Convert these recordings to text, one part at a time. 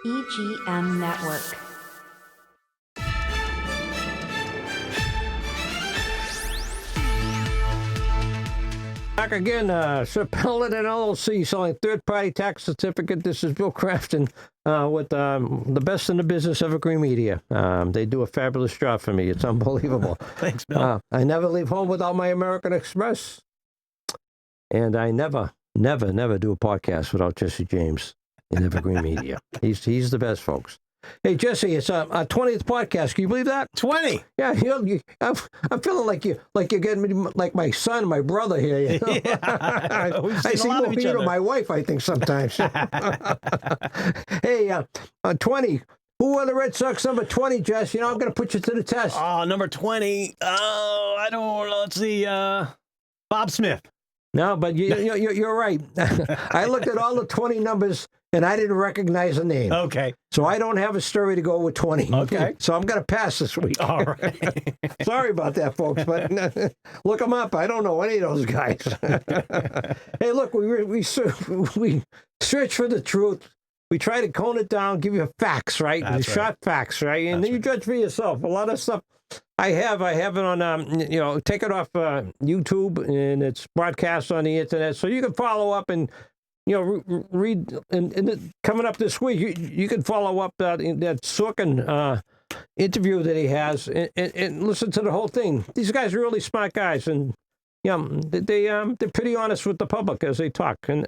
EGM Network. Back again, Sir Pellet and LLC selling third-party tax certificate. This is Bill Crafton with the best in the business, Evergreen Media. They do a fabulous job for me. It's unbelievable. Thanks, Bill. I never leave home without my American Express. And I never do a podcast without Jesse James in Evergreen Media. He's the best, folks. Hey, Jesse, it's our 20th podcast. Can you believe that? 20. Yeah, I'm feeling like you're getting me like my son, my brother here. You know? Yeah, I see more you to my wife, I think, sometimes. Hey, 20. Who are the Red Sox number 20, Jess? You know, I'm going to put you to the test. Oh, number 20. Oh, I don't know. Let's see. Bob Smith. No, but you're right. I looked at all the 20 numbers, and I didn't recognize a name. Okay. So I don't have a story to go with 20. Okay. So I'm going to pass this week. All right. Sorry about that, folks, but look them up. I don't know any of those guys. Hey, look, we search for the truth. We try to cone it down, give you facts, right? That's right. Short facts, right? And then you judge for yourself. A lot of stuff I have it on, take it off YouTube, and it's broadcast on the internet. So you can follow up and, read. And coming up this week, you can follow up that Sorkin interview that he has and listen to the whole thing. These guys are really smart guys, and they're pretty honest with the public as they talk, and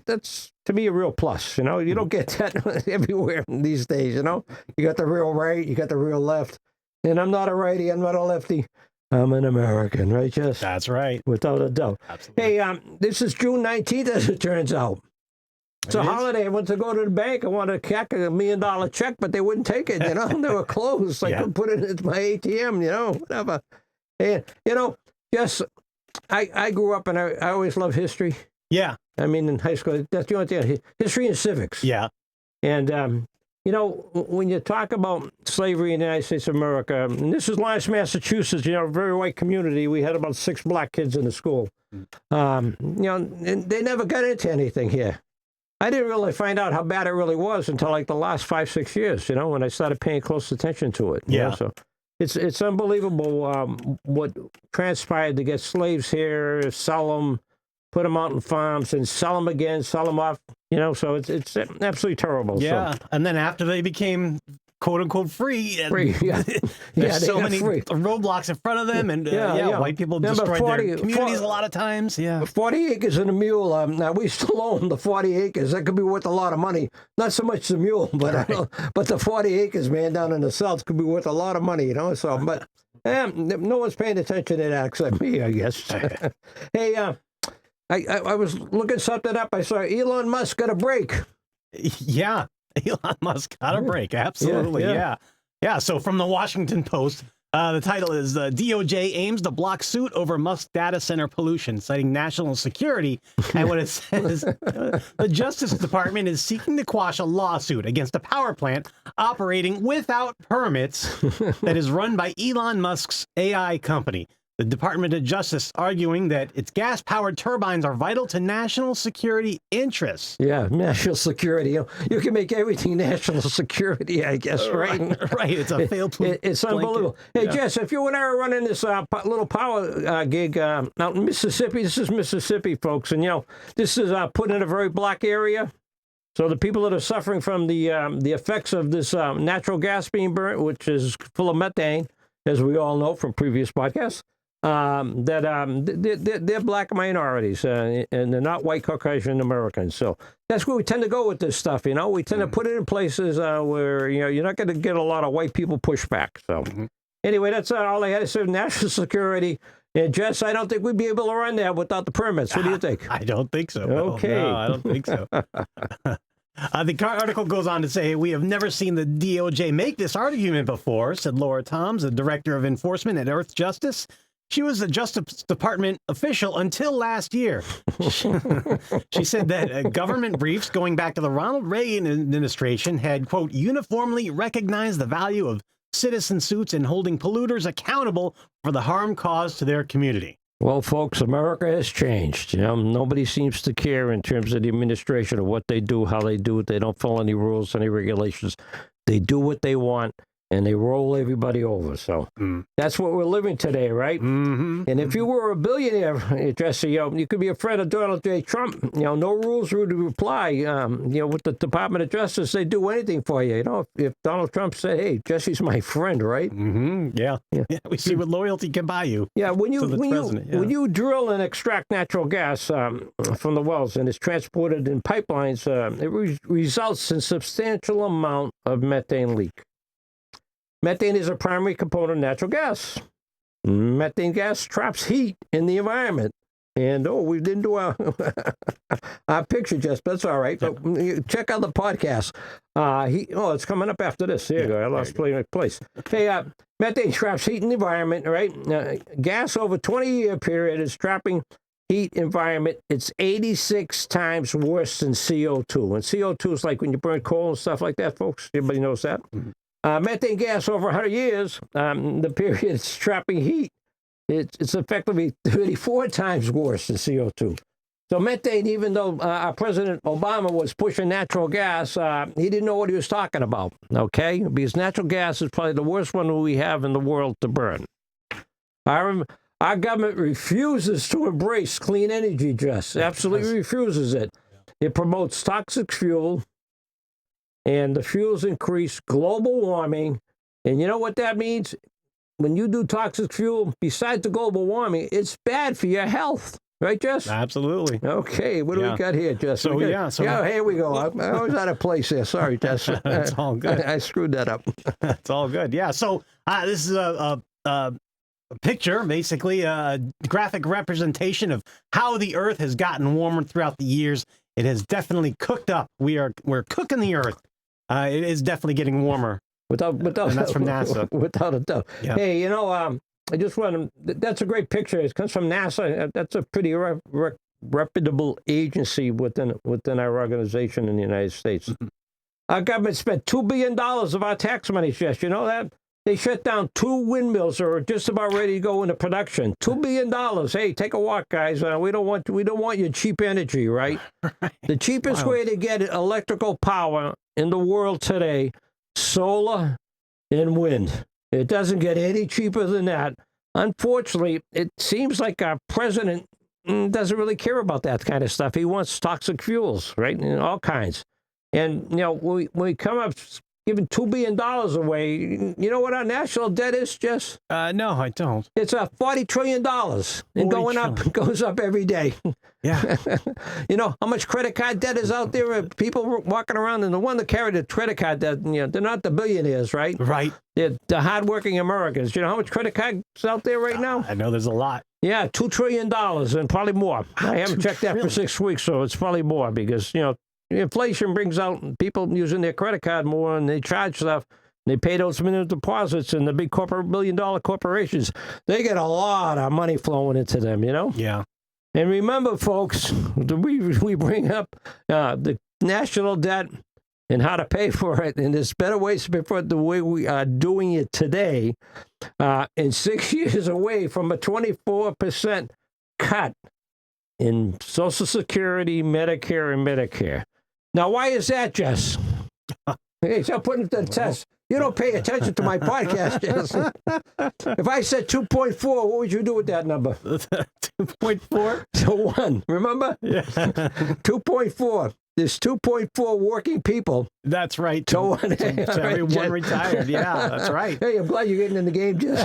that's to me a real plus. You don't get that everywhere these days. You got the real right, you got the real left. And I'm not a righty, I'm not a lefty. I'm an American, right, Jess? That's right. Without a doubt. Absolutely. Hey, this is June 19th, as it turns out. It's a holiday. I went to go to the bank. I wanted to cack $1 million check, but they wouldn't take it, They were closed. I couldn't put it in my ATM, whatever. And, Jess, I grew up, and I always loved history. Yeah. I mean, in high school, that's the only thing. History and civics. Yeah. And, when you talk about slavery in the United States of America, and this is Lawrence, Massachusetts, a very white community. We had about 6 black kids in the school. And they never got into anything here. I didn't really find out how bad it really was until like the last 5-6 years, when I started paying close attention to it. Yeah. So it's unbelievable what transpired to get slaves here, sell them, put them out in farms, and sell them again, sell them off. So it's absolutely terrible. Yeah, so. And then after they became "quote unquote" free, there's so many roadblocks in front of them, and white people destroyed their communities a lot of times. Yeah, 40 acres and a mule. Now we still own the 40 acres. That could be worth a lot of money. Not so much the mule, but the 40 acres, man, down in the south could be worth a lot of money. So, but no one's paying attention to that except me, I guess. Hey, I was looking something up. I saw Elon Musk got a break. Yeah, Elon Musk got a break. Absolutely, yeah. So from the Washington Post, the title is DOJ aims to block suit over Musk data center pollution, citing national security. And what it says, the Justice Department is seeking to quash a lawsuit against a power plant operating without permits that is run by Elon Musk's AI company. The Department of Justice arguing that its gas-powered turbines are vital to national security interests. Yeah, national security. You can make everything national security, I guess, right? Right. It's a failed It's unbelievable. Hey, Jess, if you and I are running this little power gig out in Mississippi, this is Mississippi, folks, and, this is put in a very black area. So the people that are suffering from the effects of this natural gas being burnt, which is full of methane, as we all know from previous podcasts, they're black minorities, and they're not white Caucasian Americans. So that's where we tend to go with this stuff. We tend to put it in places where you're not going to get a lot of white people pushback. So anyway, that's all I had to say. National security. And Jess, I don't think we'd be able to run that without the permits. What do you think? I don't think so. Okay, no, I don't think so. The article goes on to say, we have never seen the DOJ make this argument before, said Laura Toms, the director of enforcement at Earth Justice. She was a Justice Department official until last year. She said that government briefs going back to the Ronald Reagan administration had, quote, uniformly recognized the value of citizen suits and holding polluters accountable for the harm caused to their community. Well, folks, America has changed. Nobody seems to care in terms of the administration of what they do, how they do it. They don't follow any rules, any regulations. They do what they want, and they roll everybody over. So that's what we're living today, right? Mm-hmm. And if you were a billionaire, Jesse, you could be a friend of Donald J. Trump. No rules would apply. With the Department of Justice, they do anything for you. If Donald Trump said, "Hey, Jesse's my friend," right? Mm-hmm. Yeah. We see what loyalty can buy you. Yeah, when you drill and extract natural gas from the wells and it's transported in pipelines, it results in substantial amount of methane leak. Methane is a primary component of natural gas. Methane gas traps heat in the environment. And, we didn't do our picture, Jess, but that's all right. But check out the podcast. It's coming up after this. There you go. I lost place. Hey, methane traps heat in the environment, right? Gas over 20-year period is trapping heat environment. It's 86 times worse than CO2. And CO2 is like when you burn coal and stuff like that, folks. Everybody knows that. Mm-hmm. Methane gas over 100 years, the period it's trapping heat, it's effectively 34 times worse than CO2. So methane, even though our President Obama was pushing natural gas, he didn't know what he was talking about, okay? Because natural gas is probably the worst one we have in the world to burn. Our government refuses to embrace clean energy, Jess. Absolutely refuses it. It promotes toxic fuel, and the fuels increase global warming. And you know what that means? When you do toxic fuel, besides the global warming, it's bad for your health. Right, Jess? Absolutely. Okay, what do we got here, Jess? So here we go. I was out of place here. Sorry, Jess. It's all good. I screwed that up. It's all good. Yeah, so this is a picture, basically a graphic representation of how the Earth has gotten warmer throughout the years. It has definitely cooked up. We're cooking the Earth. It is definitely getting warmer. Without, and that's from NASA. Without a doubt. Yeah. Hey, I just want to, that's a great picture. It comes from NASA. That's a pretty reputable agency within our organization in the United States. Mm-hmm. Our government spent $2 billion of our tax money, Jess. You know that? They shut down 2 windmills that are just about ready to go into production. $2 billion. Hey, take a walk, guys. We don't want your cheap energy, right? Right. The cheapest way to get electrical power in the world today, solar and wind. It doesn't get any cheaper than that. Unfortunately, it seems like our president doesn't really care about that kind of stuff. He wants toxic fuels, right? And all kinds. And, when we come up giving $2 billion away, you know what our national debt is, Jess? No, I don't. It's $40 trillion. And goes up every day. Yeah. You know how much credit card debt is out there? People walking around, and the one that carry the credit card debt, they're not the billionaires, right? Right. They're the hardworking Americans. You know how much credit cards out there right now? I know there's a lot. Yeah, $2 trillion and probably more. I haven't checked that for 6 weeks, so it's probably more because, inflation brings out people using their credit card more, and they charge stuff. They pay those minimum deposits, and the big billion-dollar corporations, they get a lot of money flowing into them, Yeah. And remember, folks, we bring up the national debt and how to pay for it, and there's better ways to pay for it the way we are doing it today. And 6 years away from a 24% cut in Social Security, Medicare, and Medicare. Now, why is that, Jess? Hey, so putting it to the test. You don't pay attention to my podcast, Jess. If I said 2.4, what would you do with that number? 2.4? To 1, remember? Yeah. 2.4. There's 2.4 working people. That's right. To 1. Everyone retired. Yeah, that's right. Hey, I'm glad you're getting in the game, Jess.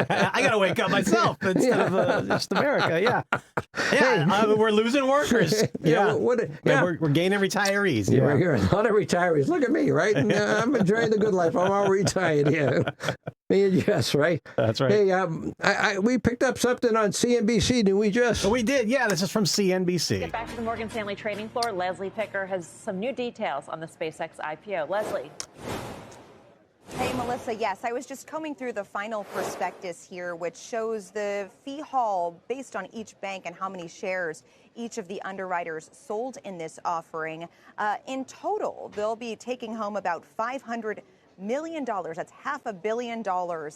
I got to wake up myself instead of just America. Yeah. Yeah, we're losing workers. Yeah. We're gaining retayees. Yeah, we're hearing a lot of retarees. Look at me, right? And, I'm enjoying the good life. I'm all retired here. Me and Jess, right? That's right. Hey, we picked up something on CNBC, didn't we, Jess? We did. Yeah, this is from CNBC. Get back to the Morgan Stanley trading floor. Leslie Picker has some new details on the SpaceX IPO. Leslie. Hey, Melissa. Yes, I was just combing through the final prospectus here, which shows the fee haul based on each bank and how many shares each of the underwriters sold in this offering. In total, they'll be taking home about $500 million. That's $500 million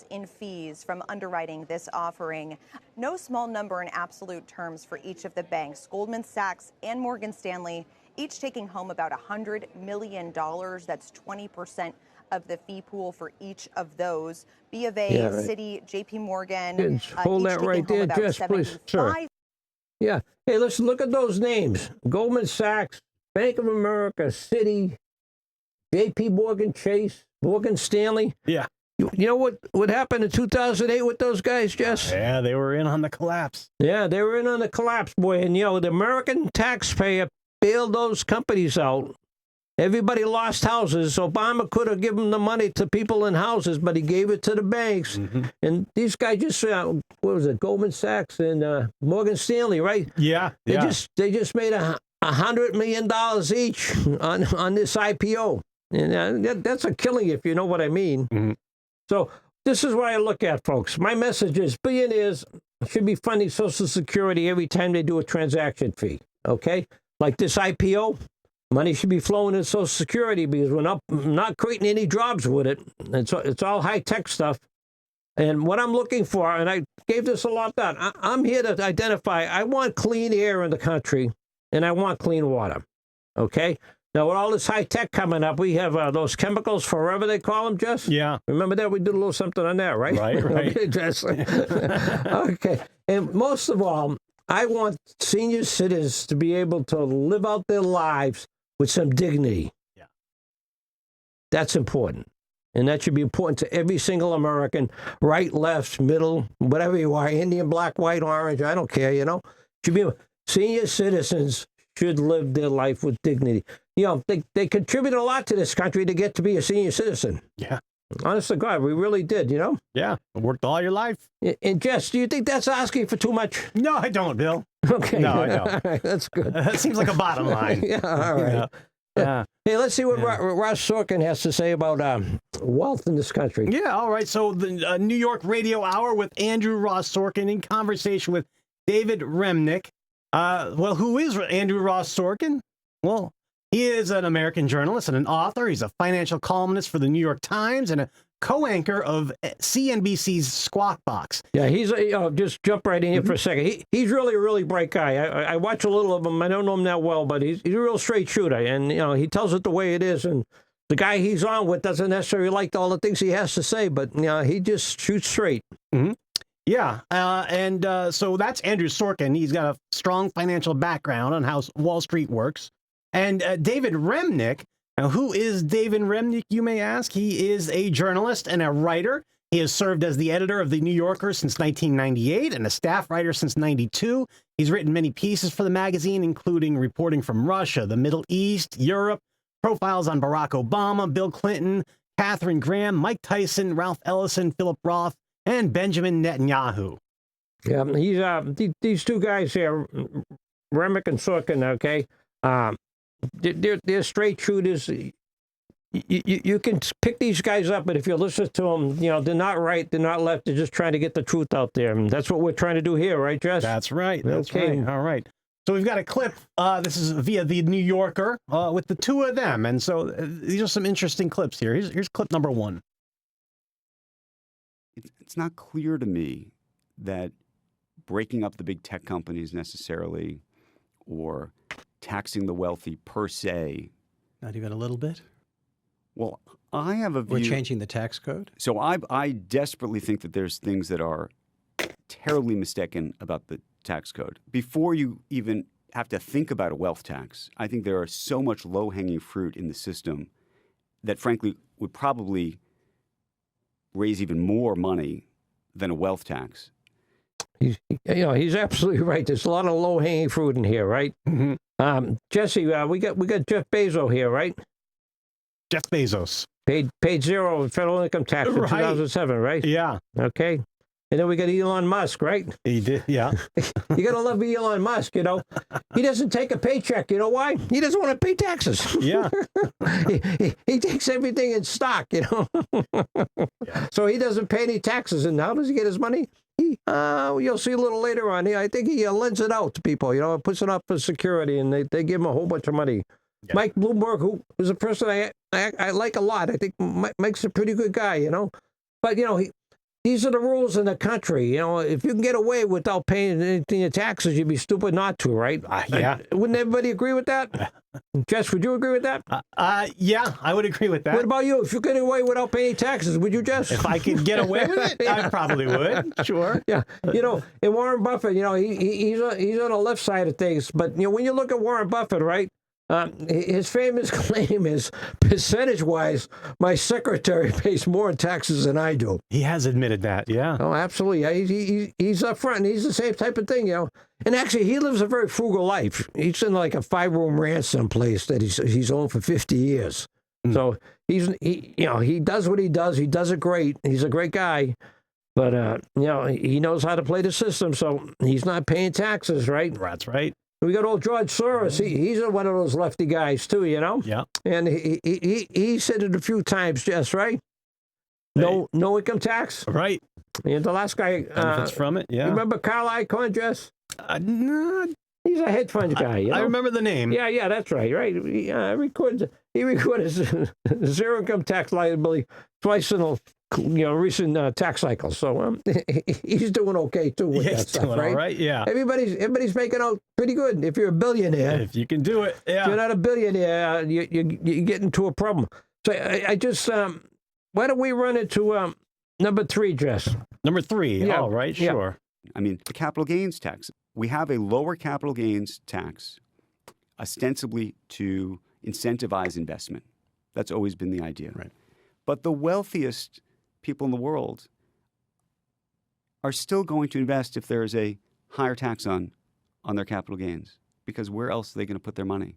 in fees from underwriting this offering. No small number in absolute terms for each of the banks. Goldman Sachs and Morgan Stanley each taking home about $100 million. That's 20% of the fee pool for each of those. B of A, Yeah, right. Citi, JP Morgan, Hold that right there, Jess, please, sir. Yeah. Hey, listen, look at those names. Goldman Sachs, Bank of America, Citi, JP Morgan Chase, Morgan Stanley. Yeah. You know what happened in 2008 with those guys, Jess? Yeah, they were in on the collapse. Yeah, they were in on the collapse, boy. And, the American taxpayer bailed those companies out. Everybody lost houses. Obama could have given the money to people in houses, but he gave it to the banks. Mm-hmm. And these guys just, what was it, Goldman Sachs and Morgan Stanley, right? Yeah. They just made $100 million each on this IPO. And that's a killing, if you know what I mean. Mm-hmm. So this is what I look at, folks. My message is billionaires should be funding Social Security every time they do a transaction fee, okay? Like this IPO, money should be flowing in Social Security because we're not creating any jobs with it. It's all high-tech stuff. And what I'm looking for, and I gave this a lot of thought, I'm here to identify, I want clean air in the country, and I want clean water, okay? Now, with all this high-tech coming up, we have those chemicals forever, they call them, Jess? Yeah. Remember that? We did a little something on that, right? Right. Okay, Jess. Okay. And most of all, I want senior citizens to be able to live out their lives with some dignity. Yeah. That's important. And that should be important to every single American, right, left, middle, whatever you are, Indian, black, white, orange, I don't care, Should be senior citizens should live their life with dignity. They contribute a lot to this country to get to be a senior citizen. Yeah. Honest to God, we really did, Yeah. Worked all your life. And Jess, do you think that's asking for too much? No, I don't, Bill. Okay. No, I don't. All right, that's good. That seems like a bottom line. Yeah, all right. Yeah. Hey, let's see what Ross Sorkin has to say about wealth in this country. Yeah, all right. So the New York Radio Hour with Andrew Ross Sorkin in conversation with David Remnick. Well, who is Andrew Ross Sorkin? Well, he is an American journalist and an author. He's a financial columnist for the New York Times and a co-anchor of CNBC's Squawk Box. Yeah, he's just jump right in here for a second. He's really a really bright guy. I watch a little of him. I don't know him that well, but he's a real straight shooter, and he tells it the way it is. And the guy he's on with doesn't necessarily like all the things he has to say, but he just shoots straight. Mm-hmm. Yeah, and so that's Andrew Sorkin. He's got a strong financial background on how Wall Street works. And David Remnick. Now, who is David Remnick, you may ask? He is a journalist and a writer. He has served as the editor of The New Yorker since 1998 and a staff writer since 92. He's written many pieces for the magazine, including reporting from Russia, the Middle East, Europe, profiles on Barack Obama, Bill Clinton, Katharine Graham, Mike Tyson, Ralph Ellison, Philip Roth, and Benjamin Netanyahu. Yeah, he's these two guys here, Remnick and Sorkin, okay? They're straight shooters. You can pick these guys up, but if you listen to them, they're not right, they're not left, they're just trying to get the truth out there. And that's what we're trying to do here, right, Jess? That's right. That's okay. Right. All right. So we've got a clip. This is via The New Yorker with the two of them. And so these are some interesting clips here. Here's clip number one. It's not clear to me that breaking up the big tech companies necessarily or taxing the wealthy per se. Not even a little bit? Well, I have a view. We're changing the tax code? So I desperately think that there's things that are terribly mistaken about the tax code. Before you even have to think about a wealth tax, I think there are so much low-hanging fruit in the system that, frankly, would probably raise even more money than a wealth tax. He's absolutely right. There's a lot of low-hanging fruit in here, right? Mm-hmm. Jesse, we got Jeff Bezos here, right? Jeff Bezos. Paid zero in federal income tax in 2007, right? Yeah. Okay. And then we got Elon Musk, right? He did, yeah. You got to love Elon Musk, He doesn't take a paycheck. You know why? He doesn't want to pay taxes. Yeah. he takes everything in stock, Yeah. So he doesn't pay any taxes. And how does he get his money? You'll see a little later on here. I think he lends it out to people, puts it up for security, and they give him a whole bunch of money. Yeah. Mike Bloomberg, who is a person I like a lot. I think Mike's a pretty good guy, But, these are the rules in the country. If you can get away without paying anything in taxes, you'd be stupid not to, right? Yeah. Wouldn't everybody agree with that? Jess, would you agree with that? Yeah, I would agree with that. What about you? If you could get away without paying taxes, would you, Jess? If I could get away with it, I probably would. Sure. Yeah, and Warren Buffett, he's on the left side of things. But when you look at Warren Buffett, right, his famous claim is percentage-wise, my secretary pays more in taxes than I do. He has admitted that. Yeah. Oh, absolutely. Yeah, he's up front. And he's the same type of thing, And actually, he lives a very frugal life. He's in like a 5-room ranch someplace that he's owned for 50 years. So he does what he does. He does it great. He's a great guy. But, he knows how to play the system, so he's not paying taxes, right? That's right. We got old George Soros. He's one of those lefty guys, too, Yeah. And he said it a few times, Jess, right? No income tax. Right. And the last guy... Benefits from it, yeah. You remember Carl Icahn, Jess? No, He's a hedge fund guy, I remember the name. Yeah, that's right. He recorded zero income tax liability twice in a recent tax cycle. So he's doing okay too with that He's stuff, doing right? all right, yeah. Everybody's making out pretty good. If you're a billionaire, If you can do it, if you're not a billionaire, you get into a problem. So I just why don't we run into number 3, Jess? Number 3. Yeah. All right, Yeah. sure. I mean, the capital gains tax. We have a lower capital gains tax, ostensibly to incentivize investment. That's always been the idea. Right. But the wealthiest people in the world are still going to invest if there is a higher tax on their capital gains, because where else are they going to put their money?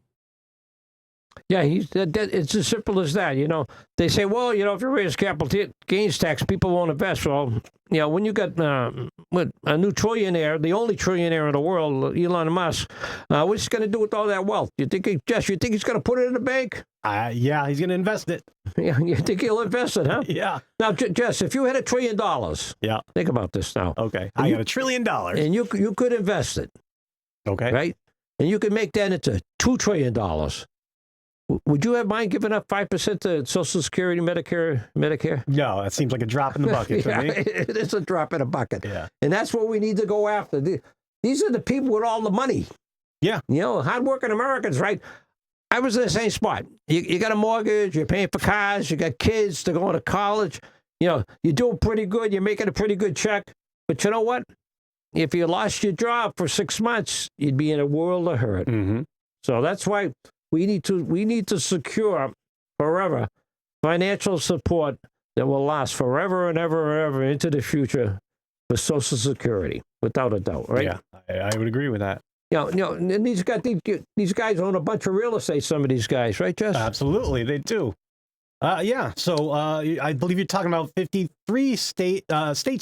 Yeah, it's as simple as that. They say, well, if you raise capital gains tax, people won't invest. Well, when you got a new trillionaire, the only trillionaire in the world, Elon Musk, what's he going to do with all that wealth? You think he's going to put it in the bank? Yeah, he's going to invest it. Yeah, you think he'll invest it, huh? Yeah. Now, Jess, if you had $1 trillion, Yeah. think about this now. Okay. I got $1 trillion. And you could invest it, Okay. right? And you could make that into $2 trillion. Would you have mind giving up 5% to Social Security, Medicare? No, that seems like a drop in the bucket for me. It is a drop in the bucket. Yeah. And that's what we need to go after. These are the people with all the money. Yeah. Hardworking Americans, right? I was in the same spot. You got a mortgage, you're paying for cars, you got kids, they're going to college. You're doing pretty good, you're making a pretty good check. But you know what? If you lost your job for 6 months, you'd be in a world of hurt. Mm-hmm. So that's why we need to secure forever financial support that will last forever and ever and ever into the future for Social Security, without a doubt, right? Yeah, I would agree with that. And these guys own a bunch of real estate. Some of these guys, right, Jess? Absolutely, they do. Yeah. So I believe you're talking about 53 State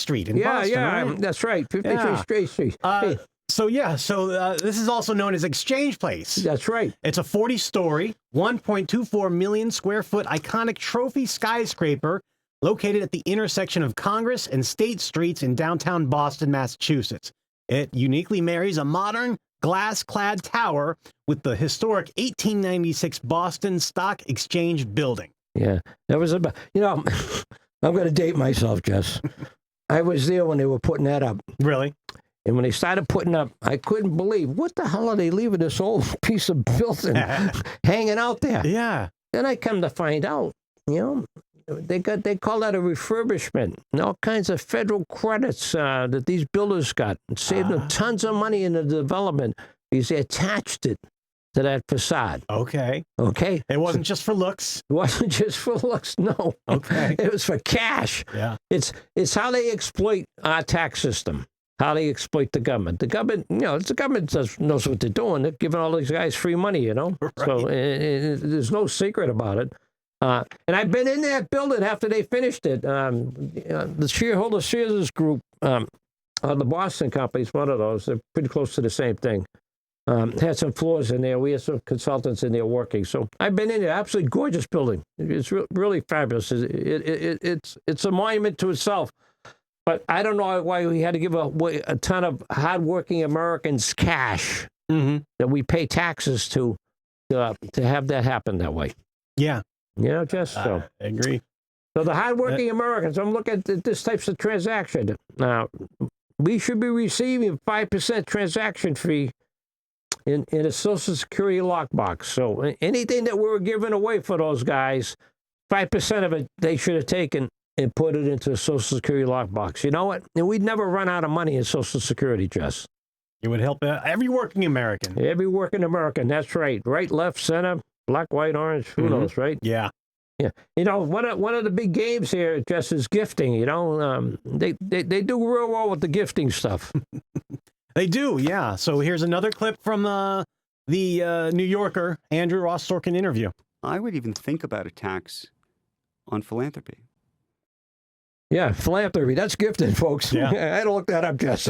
Street in Boston. Yeah, right? that's right. 53 State Street. Hey, So this is also known as Exchange Place. that's right. It's a 40-story, 1.24 million square foot iconic trophy skyscraper located at the intersection of Congress and State Streets in downtown Boston, Massachusetts. It uniquely marries a modern glass-clad tower with the historic 1896 Boston Stock Exchange building. Yeah, that was about. I'm going to date myself, Jess. I was there when they were putting that up. Really? And when they started putting up, I couldn't believe, what the hell are they leaving this old piece of building hanging out there? Yeah. Then I come to find out, they call that a refurbishment, and all kinds of federal credits that these builders got, and saved them tons of money in the development because they attached it to that facade. Okay. Okay. It wasn't just for looks. It wasn't just for looks, no. Okay. It was for cash. Yeah. It's how they exploit our tax system. How they exploit the government. The government, the government knows what they're doing. They're giving all these guys free money, Right. So there's no secret about it. And I've been in that building after they finished it. The shareholder shares group, the Boston company is one of those. They're pretty close to the same thing. Had some floors in there. We had some consultants in there working. So I've been in there. Absolutely gorgeous building. It's really fabulous. It's a monument to itself. But I don't know why we had to give away a ton of hardworking Americans cash that we pay taxes to to have that happen that way. Yeah. You know, just so. I agree. So the hardworking Americans, I'm looking at this types of transaction. Now, we should be receiving 5% transaction fee in a Social Security lockbox. So anything that we were giving away for those guys, 5% of it they should have taken and put it into a Social Security lockbox. You know what? And we'd never run out of money in Social Security, Jess. It would help every working American. Every working American, that's right. Right, left, center, black, white, orange, who knows, right? Yeah. Yeah, you know, one of the big games here just is gifting. You know, they do real well with the gifting stuff. They do, yeah. So here's another clip from the New Yorker, Andrew Ross Sorkin interview. I would even think about a tax on philanthropy. Yeah, philanthropy. That's gifting, folks. Yeah. I had to look that up, Jess.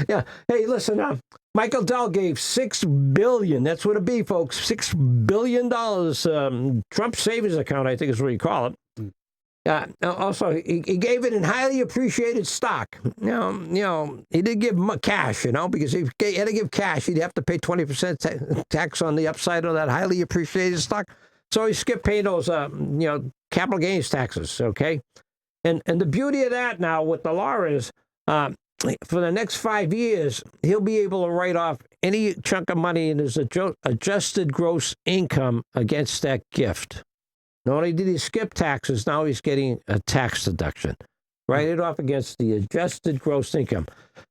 Yeah. Hey, listen, Michael Dell gave $6 billion. That's what it be, folks. $6 billion. Trump savings account, I think is what you call it. Also, he gave it in highly appreciated stock. You know, he didn't give cash, you know, because if he had to give cash, he'd have to pay 20% tax on the upside of that highly appreciated stock. So he skipped paying those, capital gains taxes, okay? And the beauty of that now with the law is for the next 5 years, he'll be able to write off any chunk of money in his adjusted gross income against that gift. Not only did he skip taxes, now he's getting a tax deduction. Write it off against the adjusted gross income.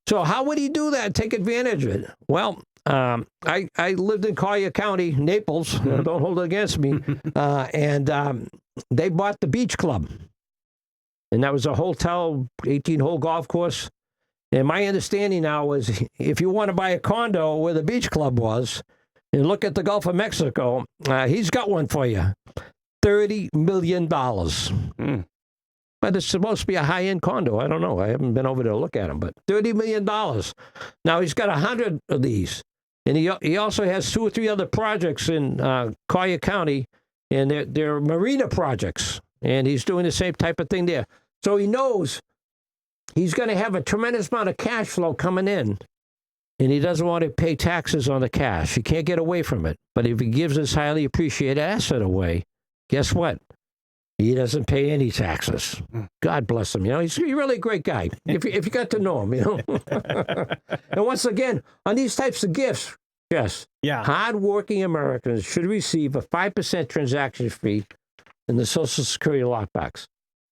So how would he do that, take advantage of it? Well, I lived in Collier County, Naples. Don't hold it against me. And they bought the beach club. And that was a hotel, 18-hole golf course. And my understanding now is if you want to buy a condo where the beach club was and look at the Gulf of Mexico, he's got one for you. $30 million. But it's supposed to be a high-end condo. I don't know. I haven't been over there to look at them. But $30 million. Now, he's got 100 of these. And he also has 2 or 3 other projects in Collier County, and they're marina projects. And he's doing the same type of thing there. So he knows he's going to have a tremendous amount of cash flow coming in, and he doesn't want to pay taxes on the cash. He can't get away from it. But if he gives this highly appreciated asset away, guess what? He doesn't pay any taxes. God bless him. You know, he's really a great guy. If you got to know him, you know. And once again, on these types of gifts, yes, hardworking Americans should receive a 5% transaction fee in the Social Security lockbox.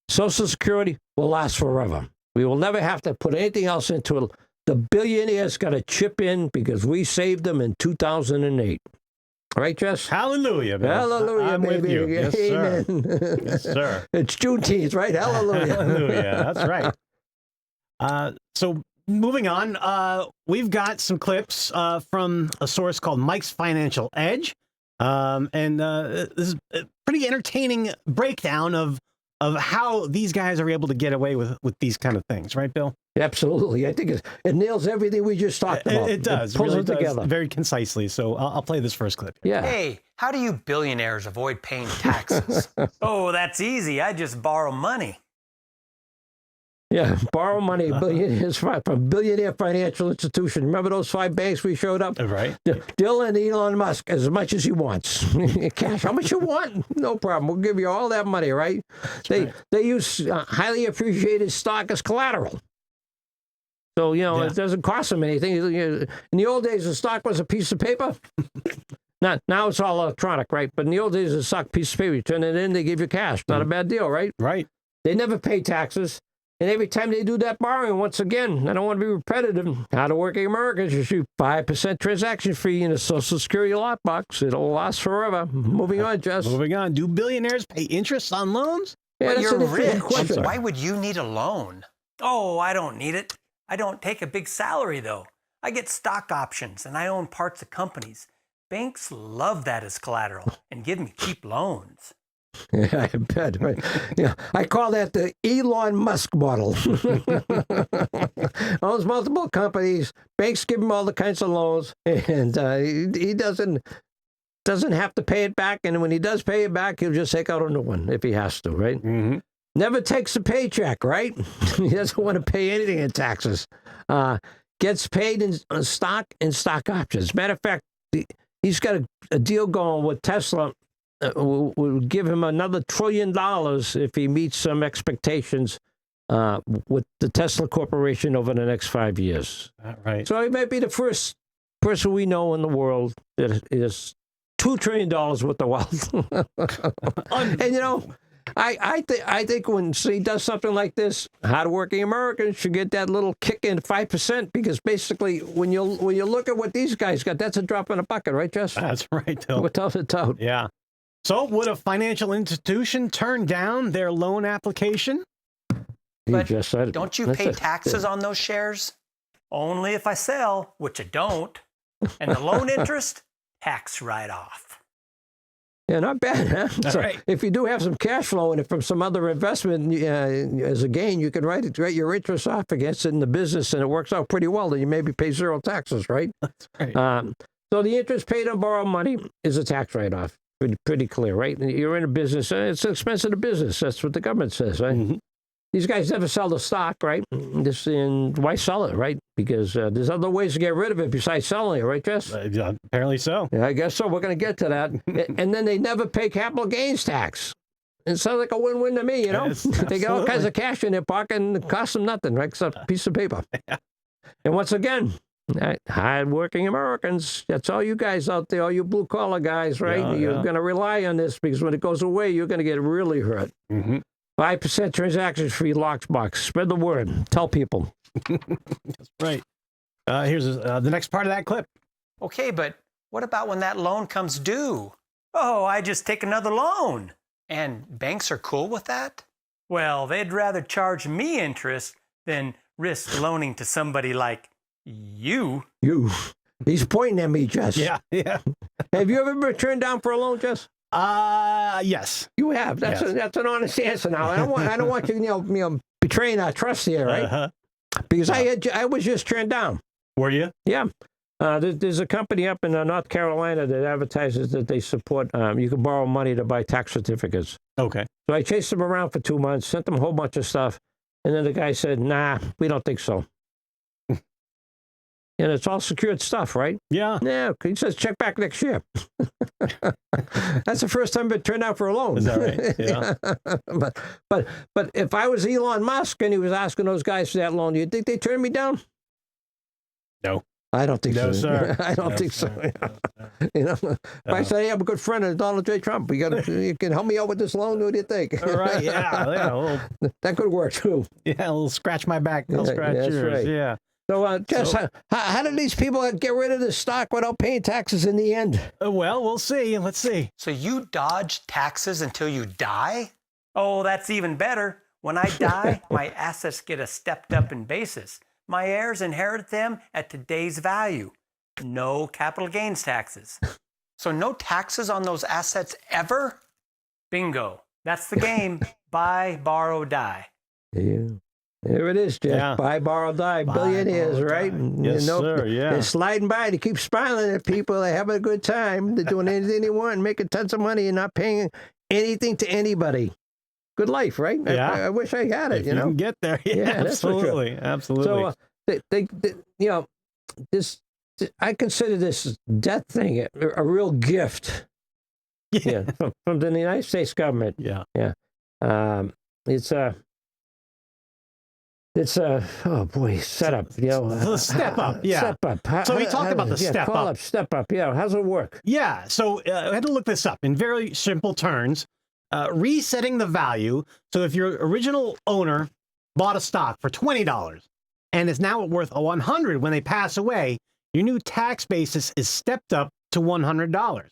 Social Security will last forever. We will never have to put anything else into it. The billionaires got to chip in because we saved them in 2008. All right, Jess? Hallelujah, man. Hallelujah, I'm baby. with you. Yes, Amen. sir. Yes, sir. It's Juneteenth, right? Hallelujah. Hallelujah. That's right. So moving on, we've got some clips from a source called Mike's Financial Edge. And this is a pretty entertaining breakdown of how these guys are able to get away with these kind of things. Right, Bill? Absolutely. I think it nails everything we just talked about. It does. It pulls really it together. does very concisely. So I'll play this first clip. Yeah. Hey, how do you billionaires avoid paying taxes? Oh, that's easy. I just borrow money. Yeah, borrow money billionaires from billionaire financial institution. Remember those 5 banks we showed up? Right. Dylan and Elon Musk, as much as he wants. Cash, how much you want? No problem. We'll give you all that money, right? They use highly appreciated stock as collateral. So, you know, It doesn't cost them anything. In the old days, the stock was a piece of paper. Now it's all electronic, right? But in the old days, the stock piece of paper, you turn it in, they give you cash. Not a bad deal, right? Right. They never pay taxes. And every time they do that borrowing, once again, I don't want to be repetitive, hardworking Americans receive 5% transaction fee in a Social Security lockbox. It'll last forever. Moving on, Jess. Moving on. Do billionaires pay interest on loans? Yeah, Well, that's you're an interesting rich. question. Why would you need a loan? Oh, I don't need it. I don't take a big salary, though. I get stock options, and I own parts of companies. Banks love that as collateral and give me cheap loans. Yeah, I bet. Right. Yeah, I call that the Elon Musk model. Owns multiple companies. Banks give him all the kinds of loans, and he doesn't have to pay it back. And when he does pay it back, he'll just take out a new one if he has to, right? Mm-hmm. Never takes a paycheck, right? He doesn't want to pay anything in taxes. Gets paid in stock and stock options. Matter of fact, he's got a deal going with Tesla. Will give him another $1 trillion if he meets some expectations with the Tesla Corporation over the next 5 years. Right. So he might be the first person we know in the world that is $2 trillion worth of wealth. And I think when he does something like this, hardworking Americans should get that little kick in 5%, because basically when you look at what these guys got, that's a drop in a bucket, right, Jess? That's right, Bill. Without a doubt. Yeah. So would a financial institution turn down their loan application? But just said it. don't you That's pay it. taxes on those shares? Only if I sell, which I don't. And the loan interest, tax write-off. Yeah, not bad, huh? So right. if you do have some cash flow in it from some other investment as a gain, you can write your interest off against it in the business, and it works out pretty well. Then you maybe pay zero taxes, right? That's right. So the interest paid on borrowed money is a tax write-off. Pretty clear, right? You're in a business, it's expensive to business. That's what the government says, right? Mm-hmm. These guys never sell the stock, right? Why sell it, right? Because there's other ways to get rid of it besides selling it, right, Jess? Apparently so. Yeah, I guess so. We're going to get to that. And then they never pay capital gains tax. It sounds like a win-win to me, Yes, They got all absolutely. kinds of cash in their pocket and it costs them nothing, right? Except a piece of paper. Yeah. And once again, hard-working Americans, that's all you guys out there, all you blue-collar guys, right? Yeah, You're going to rely on this, because when it goes away, you're going to get really hurt. Mm-hmm. 5% transaction-free lockbox. Spread the word. Tell people. That's right. Here's the next part of that clip. Okay, but what about when that loan comes due? Oh, I just take another loan. And banks are cool with that? Well, they'd rather charge me interest than risk loaning to somebody like you. You. He's pointing at me, Jess. Yeah. Have you ever been turned down for a loan, Jess? Yes. You have. That's an honest answer now. I don't want you, betraying our trust here, right? Uh-huh. Because I was just turned down. Were you? Yeah. There's a company up in North Carolina that advertises that they support. You can borrow money to buy tax certificates. Okay. So I chased them around for 2 months, sent them a whole bunch of stuff, and then the guy said, "Nah, we don't think so." And it's all secured stuff, right? Yeah. Yeah, he says check back next year. That's the first time I've been turned out for a loan. Is that right? Yeah. But if I was Elon Musk and he was asking those guys for that loan, do you think they'd turn me down? No. I don't think No, so. sir. I don't No, think sir. so. If I say, hey, I'm a good friend of Donald J. Trump, you can help me out with this loan. What do you think? All right. Yeah. That could work too. Yeah. A little scratch my back. I'll scratch that's yours. right. Yeah. So, Jess, how did these people get rid of this stock without paying taxes in the end? Well, we'll see. Let's see. So you dodge taxes until you die? Oh, that's even better. When I die, my assets get a stepped up in basis. My heirs inherit them at today's value. No capital gains taxes. So no taxes on those assets ever? Bingo. That's the game. Buy, borrow, die. Yeah. There it is, Jeff. Yeah. Buy, borrow, die. Buy, Billionaires, borrow, right? die. Yes, sir, yeah. They're sliding by. They keep smiling at people. They're having a good time. They're doing anything they want, making tons of money, and not paying anything to anybody. Good life, right? Yeah. I wish I had it, If you can get there. Yeah, that's for sure. absolutely. Absolutely. So, this I consider this death thing a real gift. Yeah, from the United States government. Yeah. It's a oh boy, setup. Step up. Yeah. Step up. So we talked about the step call up. Step up. Yeah. How's it work? Yeah, so I had to look this up in very simple terms. Resetting the value. So if your original owner bought a stock for $20 and is now worth $100 when they pass away, your new tax basis is stepped up to $100.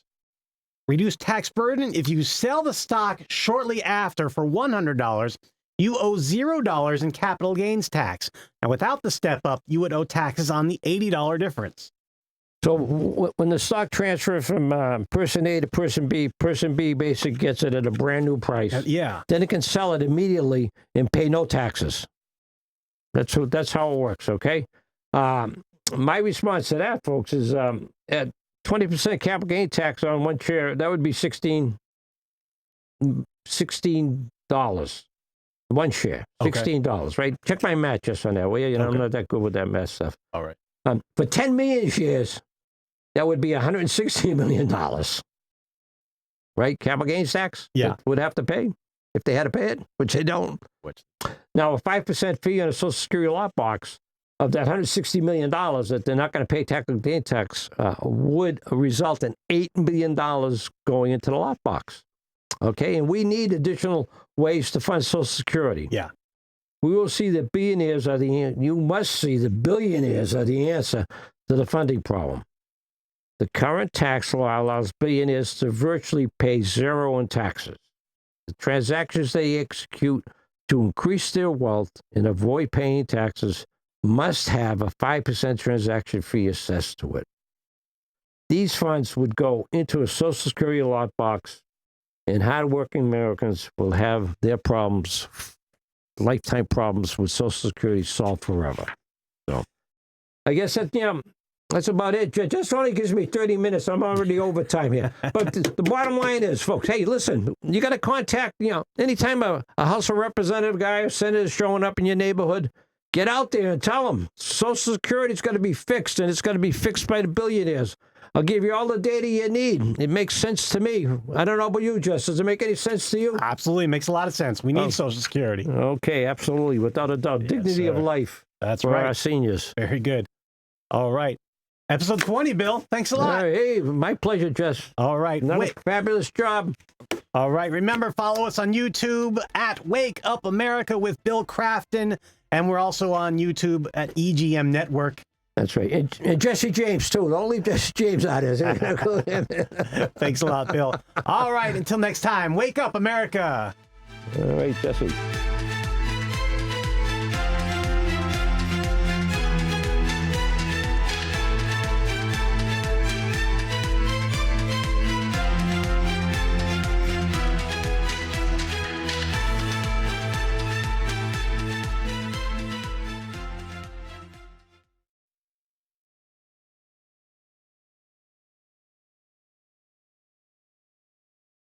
Reduced tax burden. If you sell the stock shortly after for $100, you owe $0 in capital gains tax. Now, without the step up, you would owe taxes on the $80 difference. So when the stock transfers from person A to person B basically gets it at a brand new price. Yeah. Then it can sell it immediately and pay no taxes. That's how it works. Okay. My response to that, folks, is at 20% capital gain tax on one share, that would be $16. One share, $16, right? Check my math just on that, will you? I'm not that good with that math stuff. All right. For 10 million shares, that would be $160 million. Right? Capital gains tax? Yeah. That would have to pay if they had to pay it, which they don't. Now, a 5% fee on a Social Security lockbox of that $160 million that they're not going to pay capital gain tax would result in $8 million going into the lockbox. Okay? And we need additional ways to fund Social Security. Yeah. We will see that billionaires are you must see the billionaires are the answer to the funding problem. The current tax law allows billionaires to virtually pay zero in taxes. The transactions they execute to increase their wealth and avoid paying taxes must have a 5% transaction fee assessed to it. These funds would go into a Social Security lockbox, and hardworking Americans will have their problems, lifetime problems with Social Security, solved forever. So I guess that's about it. Just only gives me 30 minutes. I'm already over time here. But the bottom line is, folks, hey, listen, you got to contact, anytime a House of Representative guy or senator is showing up in your neighborhood, get out there and tell them Social Security is going to be fixed, and it's going to be fixed by the billionaires. I'll give you all the data you need. It makes sense to me. I don't know about you, Jess. Does it make any sense to you? Absolutely. Makes a lot of sense. We need Social Security. Okay, absolutely. Without a doubt. Yes, Dignity of sir. life. That's for right. our seniors. Very good. All right. Episode 20, Bill. Thanks a lot. Hey, my pleasure, Jess. All right. Another fabulous job. All right. Remember, follow us on YouTube at Wake Up America with Bill Crafton. And we're also on YouTube at EGM Network. That's right. And Jesse James, too. Don't leave Jesse James out of this. Thanks a lot, Bill. All right. Until next time, wake up, America. All right, Jesse.